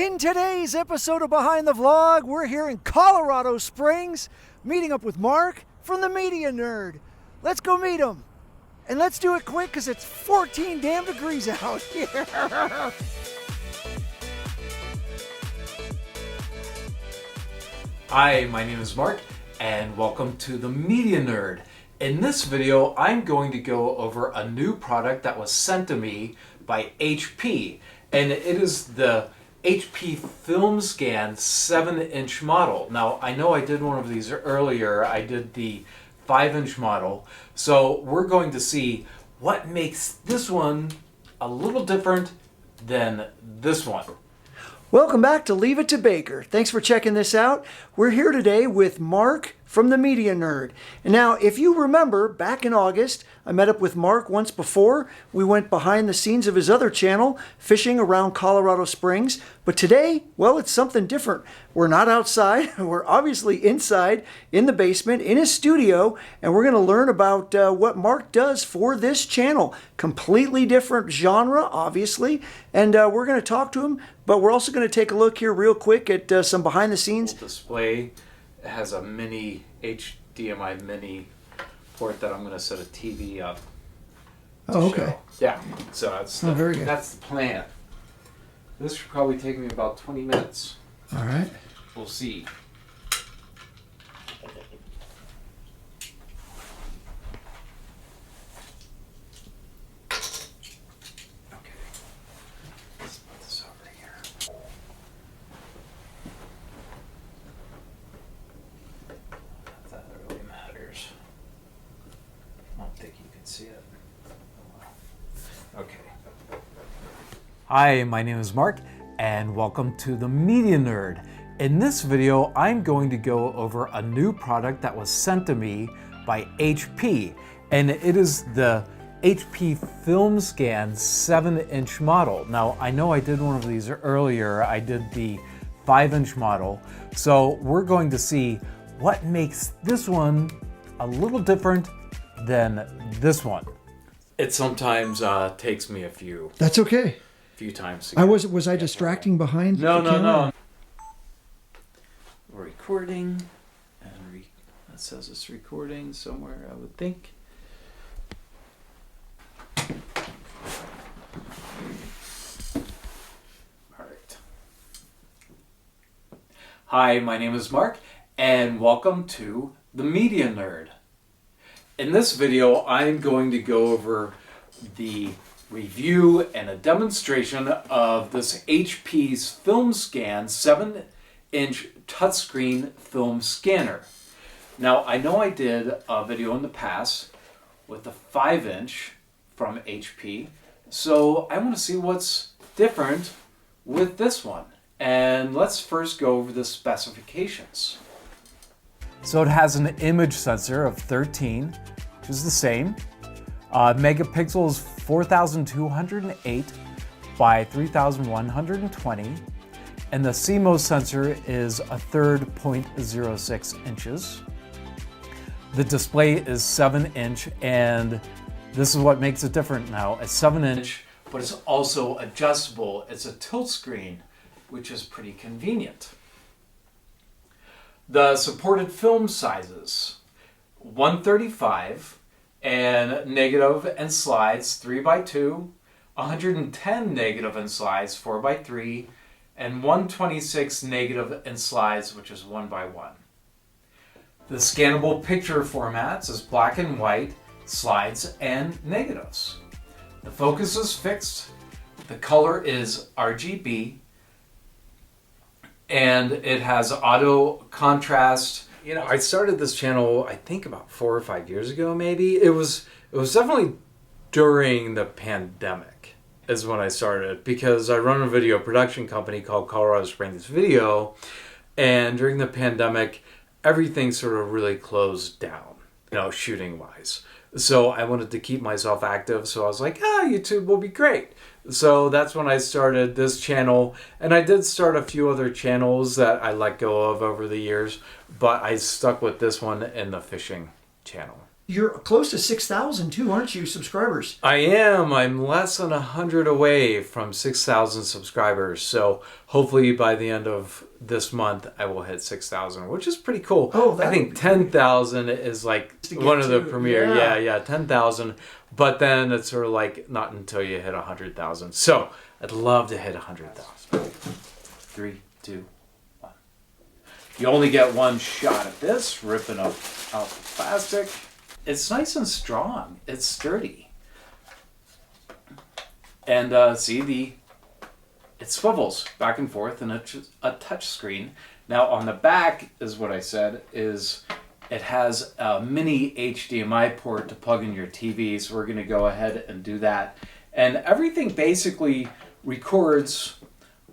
In today's episode of Behind the Vlog, we're here in Colorado Springs, meeting up with Mark from the Media Nerd. Let's go meet him. And let's do it quick because it's 14 damn degrees out here. Hi, my name is Mark, and welcome to the Media Nerd. In this video, I'm going to go over a new product that was sent to me by HP, and it is the HP FilmScan 7-inch model. Now, I know I did one of these earlier. I did the 5-inch model. So we're going to see what makes this one a little different than this one. Welcome back to Leave It to Baker. Thanks for checking this out. We're here today with Mark from the Media Nerd. And now, if you remember, back in August, I met up with Mark once before. We went behind the scenes of his other channel, fishing around Colorado Springs. But today, well, it's something different. We're not outside. We're obviously inside, in the basement, in his studio, and we're going to learn about what Mark does for this channel. Completely different genre, obviously, and we're going to talk to him, but we're also going to take a look here real quick at some behind the scenes. Display. It has a mini HDMI mini port that I'm going to set a TV up. Oh, okay. Show. Yeah, so that's very good. That's the plan. This should probably take me about 20 minutes. All right. We'll see. Okay. Let's put this over here. Not that it really matters. I don't think you can see it. Okay. Hi, my name is Mark, and welcome to the Media Nerd. In this video, I'm going to go over a new product that was sent to me by HP, and it is the HP FilmScan 7-inch model. Now, I know I did one of these earlier. I did the 5-inch model, so we're going to see what makes this one a little different than this one. It sometimes takes me a few That's okay. times to I get was I distracting behind No, the no, camera? no. We're recording, and that says it's recording somewhere, I would think. All right. Hi, my name is Mark, and welcome to the Media Nerd. In this video, I'm going to go over the review and a demonstration of this HP's FilmScan 7-inch touchscreen film scanner. Now, I know I did a video in the past with the 5-inch from HP, so I want to see what's different with this one. And let's first go over the specifications. So it has an image sensor of 13, which is the same. Megapixels 4,208 by 3,120. And the CMOS sensor is a third 0.06 inches. The display is 7-inch, and this is what makes it different now. It's 7-inch, but it's also adjustable. It's a tilt screen, which is pretty convenient. The supported film sizes, 135 and negative and slides 3x2, 110 negative and slides 4x3, and 126 negative and slides, which is 1x1. The scannable picture formats is black and white, slides, and negatives. The focus is fixed. The color is RGB. And it has auto contrast. You know, I started this channel, I think about 4 or 5 years ago, maybe. It was definitely during the pandemic is when I started, because I run a video production company called Colorado Springs Video, and during the pandemic, everything sort of really closed down, you know, shooting wise. So I wanted to keep myself active, so I was like, YouTube will be great. So that's when I started this channel, and I did start a few other channels that I let go of over the years, but I stuck with this one and the fishing channel. You're close to 6,000 too, aren't you, subscribers? I am. I'm less than 100 away from 6,000 subscribers. So hopefully by the end of this month, I will hit 6,000, which is pretty cool. Oh, I think 10,000 is like one of the premier. Yeah, 10,000. But then it's sort of like not until you hit 100,000. So I'd love to hit 100,000. 3, 2, 1. You only get one shot at this, ripping out the plastic. It's nice and strong. It's sturdy. And it swivels back and forth, and it's a touch screen. Now on the back is what I said, is it has a mini HDMI port to plug in your TV, so we're going to go ahead and do that. And everything basically records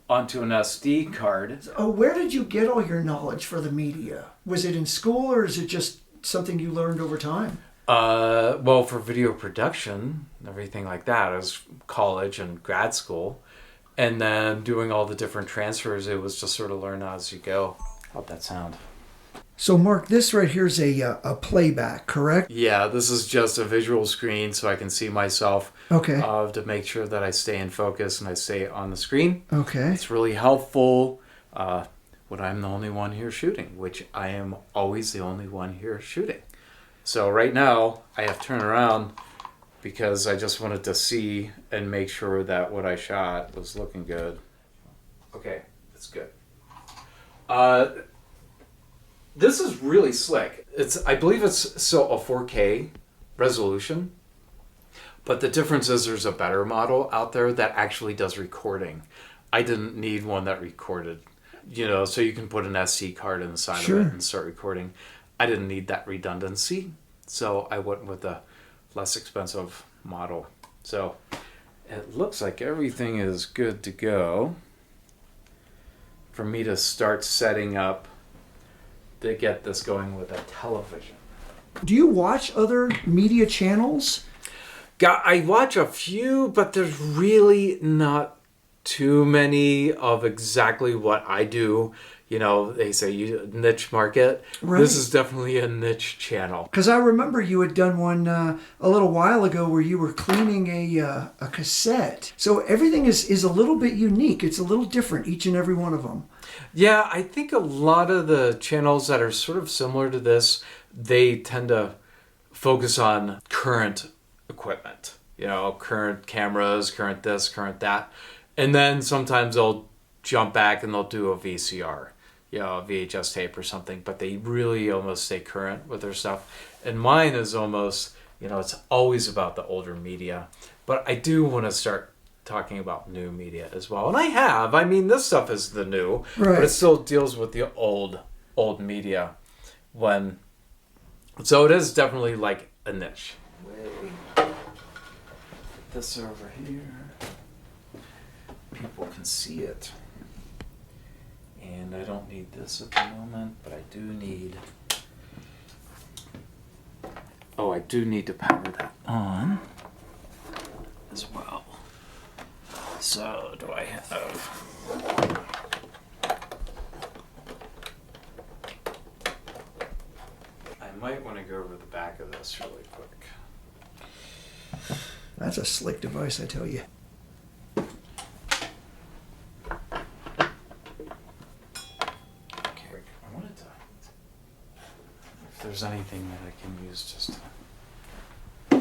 onto an SD card. Oh, where did you get all your knowledge for the media? Was it in school, or is it just something you learned over time? Well, for video production, everything like that, it was college and grad school. And then doing all the different transfers, it was just sort of learn as you go. How'd that sound? So, Mark, this right here is a playback, correct? Yeah, this is just a visual screen so I can see myself. Okay. To make sure that I stay in focus and I stay on the screen. Okay. It's really helpful when I'm the only one here shooting, which I am always the only one here shooting. So right now, I have to turn around because I just wanted to see and make sure that what I shot was looking good. Okay, that's good. This is really slick. I believe it's still a 4K resolution, but the difference is there's a better model out there that actually does recording. I didn't need one that recorded, so you can put an SD card inside of it and start recording. I didn't need that redundancy, so I went with a less expensive model. So it looks like everything is good to go for me to start setting up to get this going with a television. Do you watch other media channels? I watch a few, but there's really not too many of exactly what I do. They say niche market. Right. This is definitely a niche channel. Because I remember you had done one a little while ago where you were cleaning a cassette. So everything is a little bit unique. It's a little different, each and every one of them. Yeah, I think a lot of the channels that are sort of similar to this, they tend to focus on current equipment. Current cameras, current this, current that. And then sometimes they'll jump back and they'll do a VCR. A VHS tape or something, but they really almost stay current with their stuff. And mine is almost, it's always about the older media, but I do want to start talking about new media as well. And I have, this stuff is the new, but it still deals with the old media so it is definitely like a niche. Put this over here. People can see it. And I don't need this at the moment, but I do need to power that on as well. So do I have... I might want to go over the back of this really quick. That's a slick device, I tell you. If there's anything that I can use just to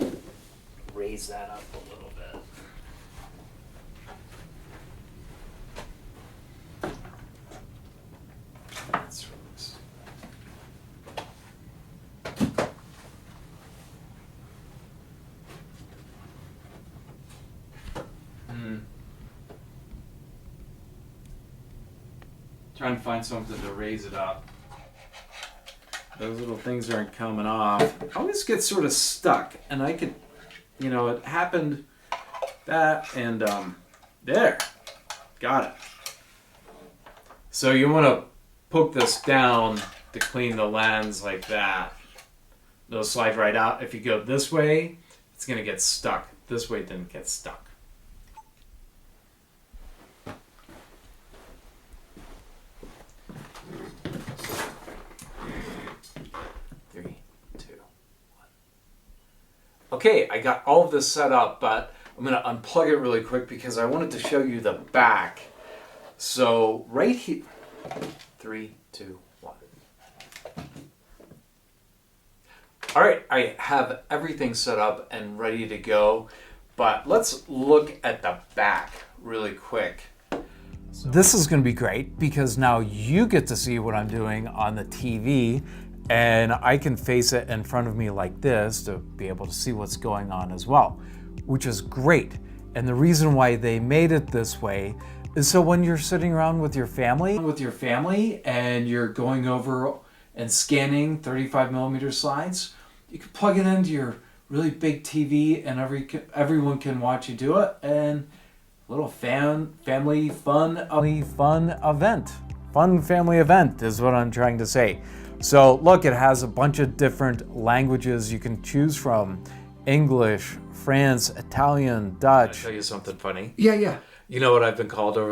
raise that up a little bit. That's Trying to find something to raise it up. Those little things aren't coming off. I always get sort of stuck, and I could, it happened that, and there, got it. So you want to poke this down to clean the lens like that. It'll slide right out. If you go this way, it's going to get stuck. This way it didn't get stuck. Okay, I got all of this set up, but I'm gonna unplug it really quick because I wanted to show you the back. So right here, 3, 2, 1. All right, I have everything set up and ready to go, but let's look at the back really quick. This is going to be great because now you get to see what I'm doing on the TV, and I can face it in front of me like this to be able to see what's going on as well, which is great. And the reason why they made it this way is so when you're sitting around with your family and you're going over and scanning 35mm slides, you can plug it into your really big TV and everyone can watch you do it, and little family fun event. Fun family event is what I'm trying to say. So look, it has a bunch of different languages you can choose from. English, France, Italian, Dutch. Can I tell you something funny? Yeah. You know what I've been called over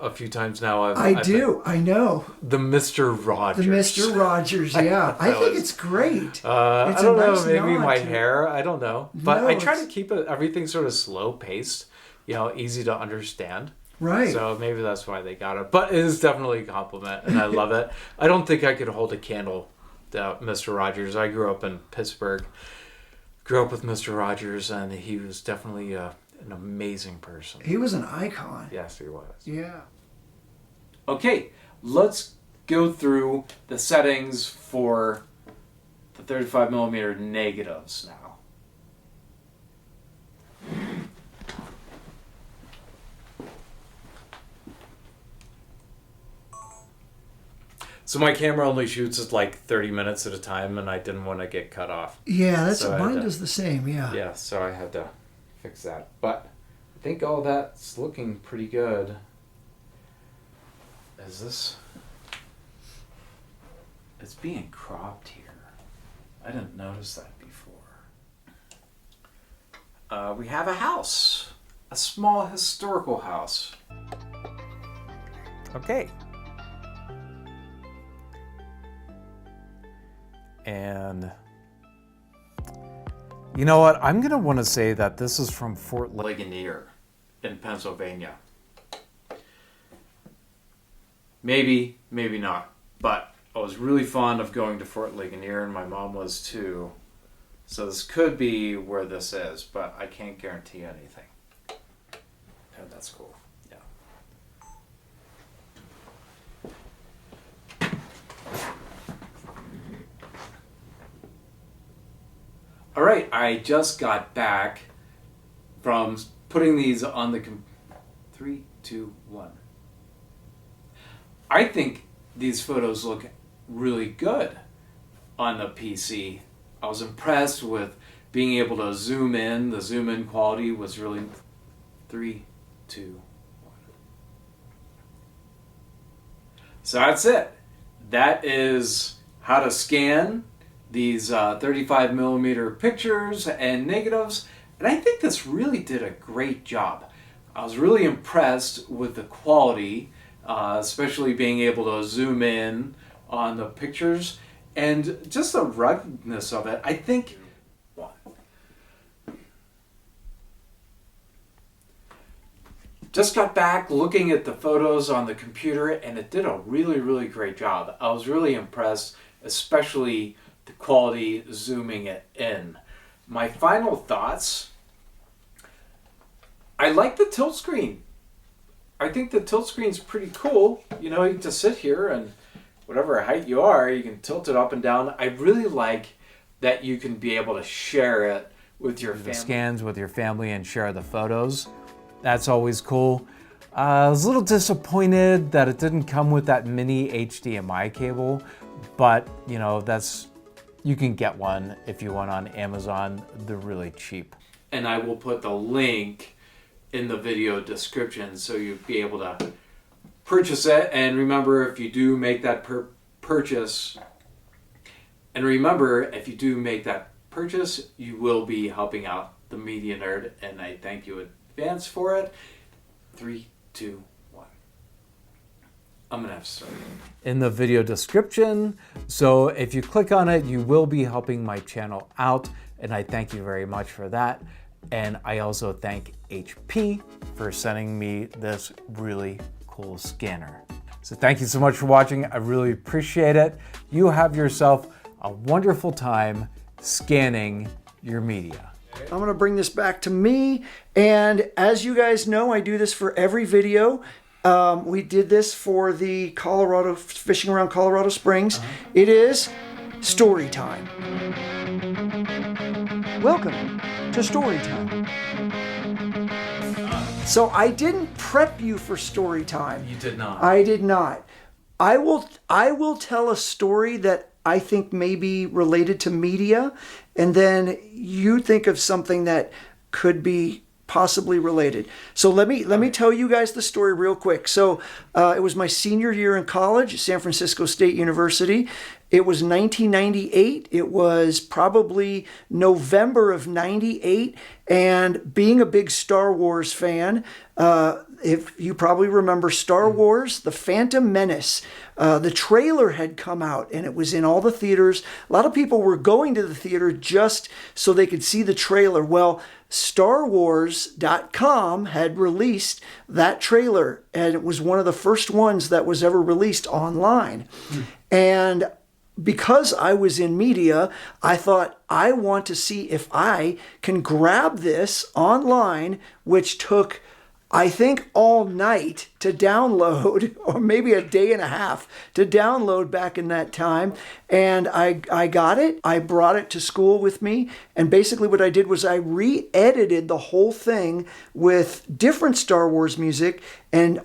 a few times now? I know. The Mr. Rogers. The Mr. Rogers, yeah. I think it's great. It's I don't know, nice maybe my to... hair, I don't know. But No, I try to keep everything sort of slow paced, easy to understand. Right. So maybe that's why they got it. But it is definitely a compliment, and I love it. I don't think I could hold a candle to Mr. Rogers. I grew up in Pittsburgh, grew up with Mr. Rogers, and he was definitely an amazing person. He was an icon. Yes, he was. Yeah. Okay, let's go through the settings for the 35mm negatives now. So my camera only shoots at like 30 minutes at a time, and I didn't want to get cut off. Yeah, mine does the same, yeah. Yeah, so I had to fix that. But I think all that's looking pretty good. Is this... It's being cropped here. I didn't notice that before. We have a house. A small historical house. Okay. And you know what? I'm going to want to say that this is from Fort Ligonier in Pennsylvania. Maybe, maybe not. But I was really fond of going to Fort Ligonier, and my mom was too. So this could be where this is, but I can't guarantee anything. Yeah, that's cool. Yeah. All right, I just got back from putting these on the 3, 2, 1. I think these photos look really good on the PC. I was impressed with being able to zoom in. The zoom in quality was really 3, 2, 1. So that's it. That is how to scan these 35mm pictures and negatives, and I think this really did a great job. I was really impressed with the quality, especially being able to zoom in on the pictures and just the ruggedness of it. I think just got back looking at the photos on the computer, and it did a really, really great job. I was really impressed, especially the quality zooming it in. My final thoughts, I like the tilt screen. I think the tilt screen's pretty cool. You can just sit here and whatever height you are, you can tilt it up and down. I really like that you can be able to share it with your family. Scans with your family and share the photos. That's always cool. I was a little disappointed that it didn't come with that mini HDMI cable, but you can get one if you want on Amazon. They're really cheap. And I will put the link in the video description so you'll be able to purchase it. And remember, if you do make that purchase, you will be helping out the Media Nerd, and I thank you in advance for it. 3, 2, 1. I'm gonna have to start in the video description. So if you click on it, you will be helping my channel out. and I thank you very much for that. And I also thank HP for sending me this really cool scanner. So thank you so much for watching. I really appreciate it. You have yourself a wonderful time scanning your media. I'm gonna bring this back to me, and as you guys know, I do this for every video. We did this for the Colorado, fishing around Colorado Springs. It is story time. Welcome to story time. So I didn't prep you for story time. You did not. I did not. I will tell a story that I think may be related to media, and then you think of something that could be possibly related. So let me tell you guys the story real quick. So it was my senior year in college, San Francisco State University. It was 1998. It was probably November of 98. And being a big Star Wars fan, if you probably remember Star Wars, The Phantom Menace, the trailer had come out and it was in all the theaters. A lot of people were going to the theater just so they could see the trailer. Well, StarWars.com had released that trailer, and it was one of the first ones that was ever released online. And because I was in media, I thought, I want to see if I can grab this online, which took, I think, all night to download, or maybe a day and a half to download back in that time. And I got it. I brought it to school with me. And basically what I did was I re-edited the whole thing with different Star Wars music and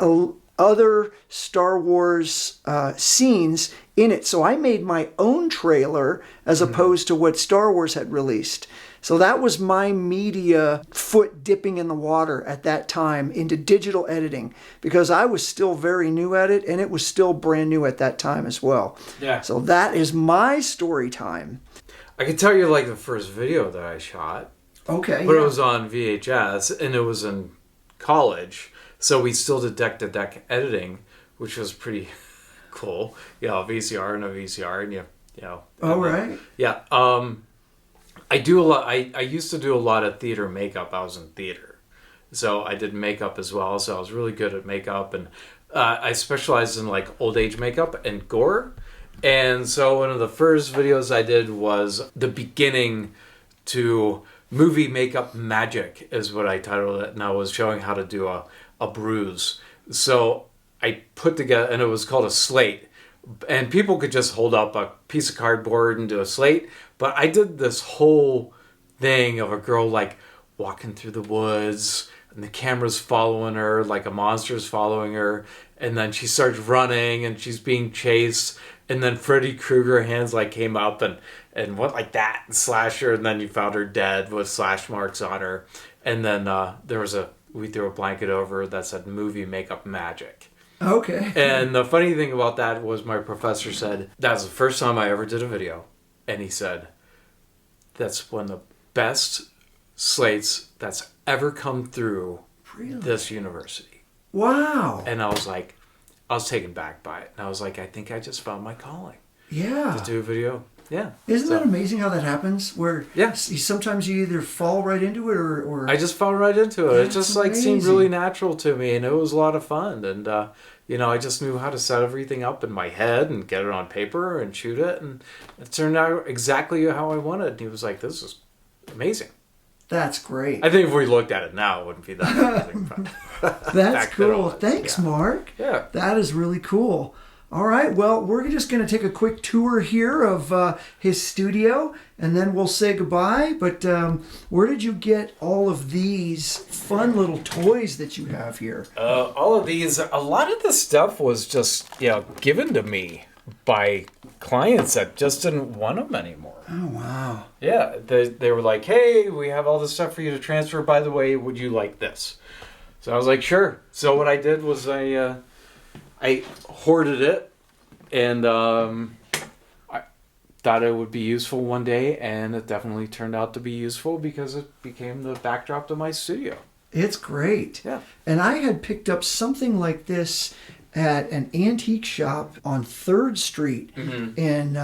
other Star Wars scenes in it. So I made my own trailer as opposed to what Star Wars had released. So that was my media foot dipping in the water at that time into digital editing, because I was still very new at it, and it was still brand new at that time as well. Yeah. So that is my story time. I can tell you like the first video that I shot. Okay. But it was on VHS, and it was in college. So we still did deck-to-deck editing, which was pretty cool. VCR and a VCR, and you know. Oh, right. Yeah. I do a lot. I used to do a lot of theater makeup. I was in theater, so I did makeup as well. So I was really good at makeup, and I specialized in like old age makeup and gore. And so one of the first videos I did was the beginning to movie makeup magic, is what I titled it, and I was showing how to do a bruise. So I put together, and it was called a slate. And people could just hold up a piece of cardboard and do a slate. But I did this whole thing of a girl like walking through the woods, and the camera's following her, like a monster's following her. And then she starts running and she's being chased. And then Freddy Krueger hands like came up and went like that and slashed her. And then you found her dead with slash marks on her. And then we threw a blanket over her that said movie makeup magic. Okay. And the funny thing about that was my professor said, that's the first time I ever did a video. And he said, that's one of the best slates that's ever come through this university. Wow. And I was taken back by it. And I was like, I think I just found my calling. Yeah. To do a video. Yeah. Isn't that amazing how that happens? Where sometimes you either fall right into it or... I just fell right into it. It just like seemed amazing. really natural to me, and it was a lot of fun. And I just knew how to set everything up in my head and get it on paper and shoot it, and it turned out exactly how I wanted. And he was like, "This is amazing." That's great. I think if we looked at it now, it wouldn't be that amazing. That's cool. Thanks, Mark. Yeah. That is really cool. All right, well, we're just going to take a quick tour here of his studio, and then we'll say goodbye. But where did you get all of these fun little toys that you have here? All of these, a lot of the stuff was just given to me by clients that just didn't want them anymore. Oh, wow. Yeah, they were like, hey, we have all this stuff for you to transfer. By the way, would you like this? So I was like, sure. So what I did was I hoarded it, and I thought it would be useful one day, and it definitely turned out to be useful because it became the backdrop to my studio. It's great. Yeah. And I had picked up something like this at an antique shop on 3rd Street in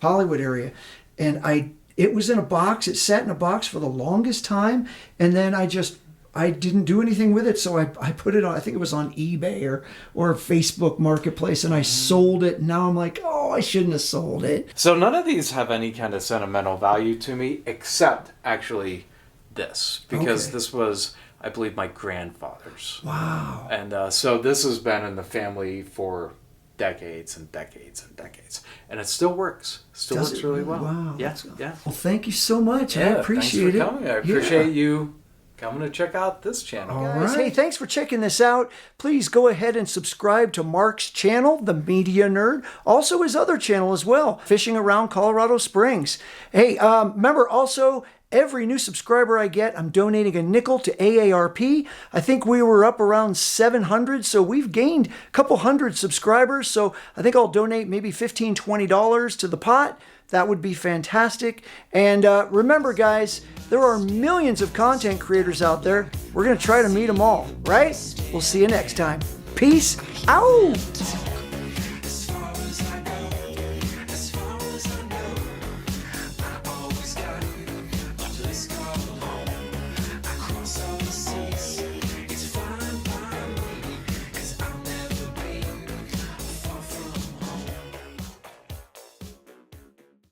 Hollywood area, and it was in a box. It sat in a box for the longest time, and then I didn't do anything with it, so I put it on, I think it was on eBay or Facebook Marketplace, and I sold it. And now I'm like, oh, I shouldn't have sold it. So none of these have any kind of sentimental value to me, except actually this, because this was, I believe, my grandfather's. Wow. And so this has been in the family for decades and decades and decades, and it still works. Still works really well. Wow. Yeah. Yeah. Well, thank you so much. Yeah, I appreciate it. Thanks for coming. I appreciate you coming to check out this channel. All right. Hey, thanks for checking this out. Please go ahead and subscribe to Mark's channel, The Media Nerd. Also his other channel as well, Fishing Around Colorado Springs. Hey, remember also, every new subscriber I get, I'm donating a nickel to AARP. I think we were up around 700, so we've gained a couple hundred subscribers. So I think I'll donate maybe $15, $20 to the pot. That would be fantastic. And remember, guys, there are millions of content creators out there. We're going to try to meet them all, right? We'll see you next time. Peace out.